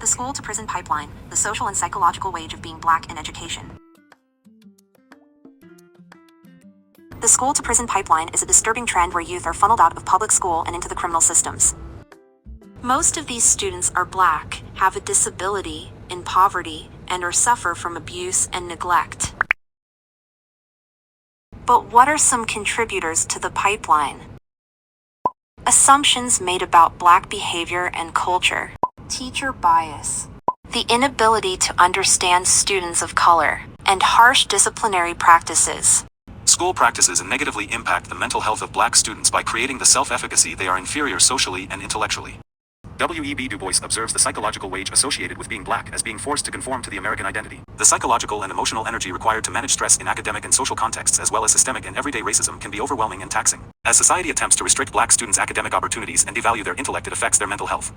The school-to-prison pipeline, the social and psychological wage of being black in education. The school-to-prison pipeline is a disturbing trend where youth are funneled out of public school and into the criminal systems. Most of these students are black, have a disability, in poverty, and or suffer from abuse and neglect. But what are some contributors to the pipeline? Assumptions made about black behavior and culture. Teacher bias. The inability to understand students of color, and harsh disciplinary practices. School practices negatively impact the mental health of black students by creating the self-efficacy they are inferior socially and intellectually. W.E.B. Du Bois observes the psychological wage associated with being black as being forced to conform to the American identity. The psychological and emotional energy required to manage stress in academic and social contexts as well as systemic and everyday racism can be overwhelming and taxing. As society attempts to restrict black students' academic opportunities and devalue their intellect, it affects their mental health.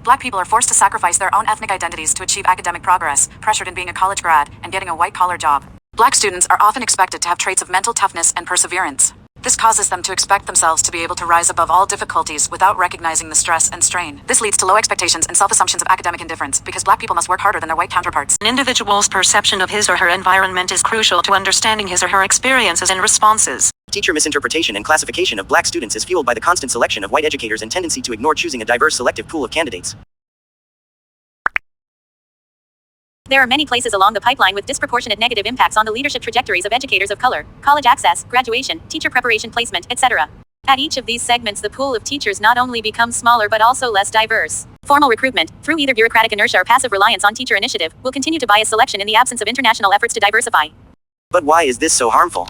Black people are forced to sacrifice their own ethnic identities to achieve academic progress, pressured in being a college grad and getting a white-collar job. Black students are often expected to have traits of mental toughness and perseverance. This causes them to expect themselves to be able to rise above all difficulties without recognizing the stress and strain. This leads to low expectations and self-assumptions of academic indifference, because black people must work harder than their white counterparts. An individual's perception of his or her environment is crucial to understanding his or her experiences and responses. Teacher misinterpretation and classification of black students is fueled by the constant selection of white educators and tendency to ignore choosing a diverse selective pool of candidates. There are many places along the pipeline with disproportionate negative impacts on the leadership trajectories of educators of color: college access, graduation, teacher preparation placement, etc. At each of these segments, the pool of teachers not only becomes smaller but also less diverse. Formal recruitment, through either bureaucratic inertia or passive reliance on teacher initiative, will continue to bias selection in the absence of international efforts to diversify. But why is this so harmful?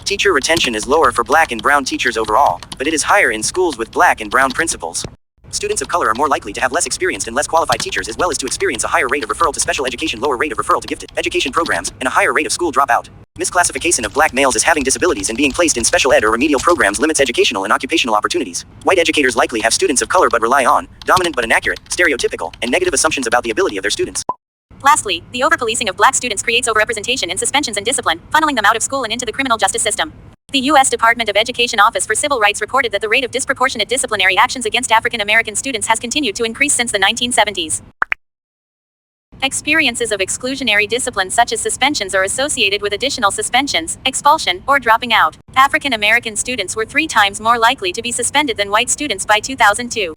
Teacher retention is lower for black and brown teachers overall, but it is higher in schools with black and brown principals. Students of color are more likely to have less experienced and less qualified teachers, as well as to experience a higher rate of referral to special education, lower rate of referral to gifted education programs, and a higher rate of school dropout. Misclassification of black males as having disabilities and being placed in special ed or remedial programs limits educational and occupational opportunities. White educators likely have students of color but rely on dominant but inaccurate, stereotypical, and negative assumptions about the ability of their students. Lastly, the over-policing of black students creates overrepresentation in suspensions and discipline, funneling them out of school and into the criminal justice system. The U.S. Department of Education Office for Civil Rights reported that the rate of disproportionate disciplinary actions against African American students has continued to increase since the 1970s. Experiences of exclusionary discipline such as suspensions are associated with additional suspensions, expulsion, or dropping out. African American students were 3 times more likely to be suspended than white students by 2002.